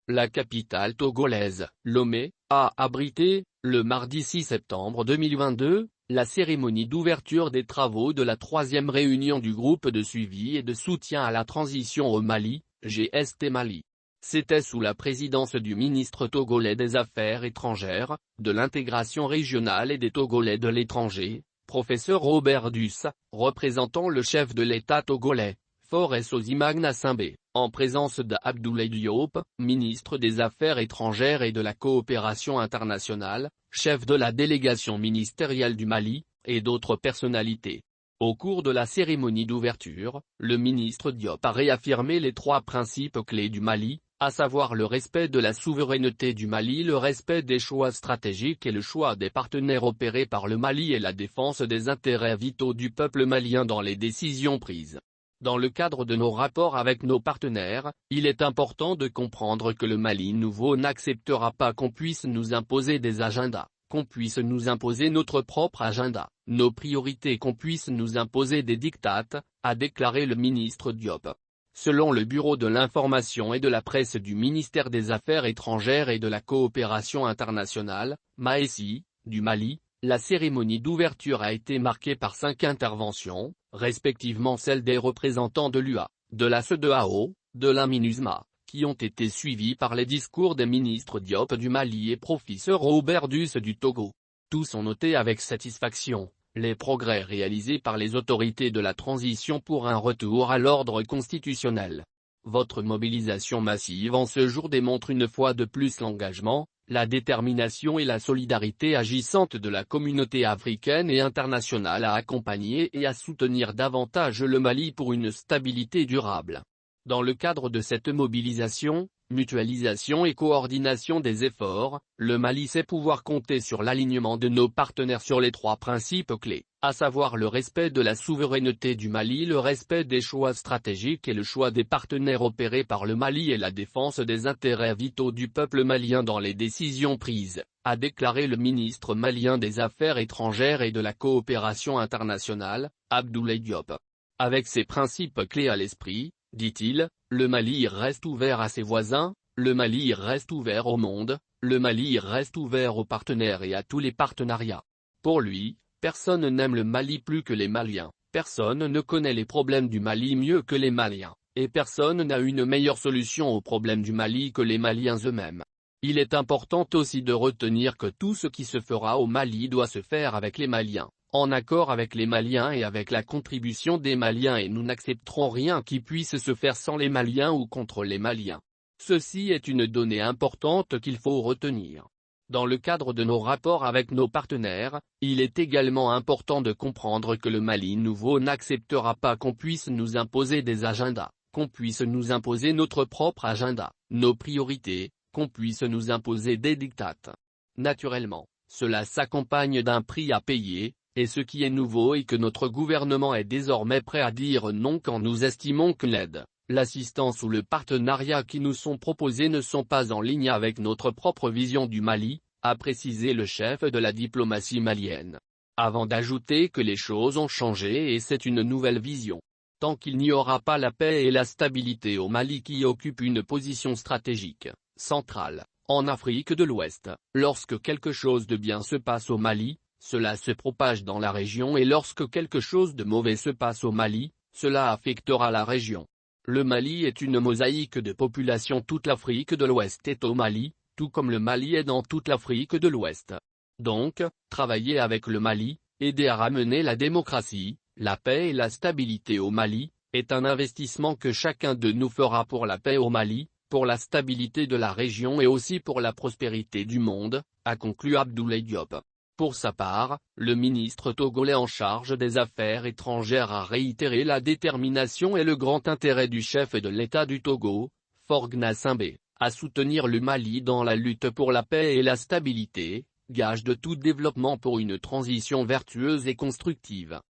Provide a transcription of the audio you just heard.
La capitale togolaise, Lomé, a abrité, le mardi 6 septembre 2022, la cérémonie d'ouverture des travaux de la troisième réunion du groupe de suivi et de soutien à la transition au Mali, GST Mali. C'était sous la présidence du ministre togolais des Affaires étrangères, de l'intégration régionale et des Togolais de l'étranger, professeur Robert Duss, représentant le chef de l'État togolais, Faure Sozimana Simbé, en présence d'Abdoulaye Diop, ministre des Affaires étrangères et de la coopération internationale, chef de la délégation ministérielle du Mali, et d'autres personnalités. Au cours de la cérémonie d'ouverture, le ministre Diop a réaffirmé les trois principes clés du Mali, à savoir le respect de la souveraineté du Mali, le respect des choix stratégiques et le choix des partenaires opérés par le Mali et la défense des intérêts vitaux du peuple malien dans les décisions prises. Dans le cadre de nos rapports avec nos partenaires, il est important de comprendre que le Mali nouveau n'acceptera pas qu'on puisse nous imposer des agendas, qu'on puisse nous imposer notre propre agenda, nos priorités, qu'on puisse nous imposer des diktats, a déclaré le ministre Diop. Selon le Bureau de l'information et de la presse du ministère des Affaires étrangères et de la coopération internationale, MAESI, du Mali, la cérémonie d'ouverture a été marquée par 5 interventions, respectivement celles des représentants de l'UA, de la CEDEAO, de la MINUSMA, qui ont été suivies par les discours des ministres Diop du Mali et professeur Robert Duss du Togo. Tous ont noté avec satisfaction les progrès réalisés par les autorités de la transition pour un retour à l'ordre constitutionnel. Votre mobilisation massive en ce jour démontre une fois de plus l'engagement, la détermination et la solidarité agissante de la communauté africaine et internationale à accompagner et à soutenir davantage le Mali pour une stabilité durable. Dans le cadre de cette mobilisation, mutualisation et coordination des efforts, le Mali sait pouvoir compter sur l'alignement de nos partenaires sur les trois principes clés, à savoir le respect de la souveraineté du Mali, le respect des choix stratégiques et le choix des partenaires opérés par le Mali et la défense des intérêts vitaux du peuple malien dans les décisions prises, a déclaré le ministre malien des Affaires étrangères et de la coopération internationale, Abdoulaye Diop. Avec ces principes clés à l'esprit, dit-il, le Mali reste ouvert à ses voisins, le Mali reste ouvert au monde, le Mali reste ouvert aux partenaires et à tous les partenariats. Pour lui, personne n'aime le Mali plus que les Maliens, personne ne connaît les problèmes du Mali mieux que les Maliens, et personne n'a une meilleure solution aux problèmes du Mali que les Maliens eux-mêmes. Il est important aussi de retenir que tout ce qui se fera au Mali doit se faire avec les Maliens, en accord avec les Maliens et avec la contribution des Maliens, et nous n'accepterons rien qui puisse se faire sans les Maliens ou contre les Maliens. Ceci est une donnée importante qu'il faut retenir. Dans le cadre de nos rapports avec nos partenaires, il est également important de comprendre que le Mali nouveau n'acceptera pas qu'on puisse nous imposer des agendas, qu'on puisse nous imposer notre propre agenda, nos priorités, qu'on puisse nous imposer des diktats. Naturellement, cela s'accompagne d'un prix à payer, et ce qui est nouveau est que notre gouvernement est désormais prêt à dire non quand nous estimons que l'aide, l'assistance ou le partenariat qui nous sont proposés ne sont pas en ligne avec notre propre vision du Mali, a précisé le chef de la diplomatie malienne. Avant d'ajouter que les choses ont changé et c'est une nouvelle vision. Tant qu'il n'y aura pas la paix et la stabilité au Mali, qui occupe une position stratégique, centrale, en Afrique de l'Ouest, lorsque quelque chose de bien se passe au Mali, cela se propage dans la région, et lorsque quelque chose de mauvais se passe au Mali, cela affectera la région. Le Mali est une mosaïque de population, toute l'Afrique de l'Ouest est au Mali, tout comme le Mali est dans toute l'Afrique de l'Ouest. Donc, travailler avec le Mali, aider à ramener la démocratie, la paix et la stabilité au Mali, est un investissement que chacun de nous fera pour la paix au Mali, pour la stabilité de la région et aussi pour la prospérité du monde, a conclu Abdoulaye Diop. Pour sa part, le ministre togolais en charge des Affaires étrangères a réitéré la détermination et le grand intérêt du chef de l'État du Togo, Faure Simbé, à soutenir le Mali dans la lutte pour la paix et la stabilité, gage de tout développement pour une transition vertueuse et constructive.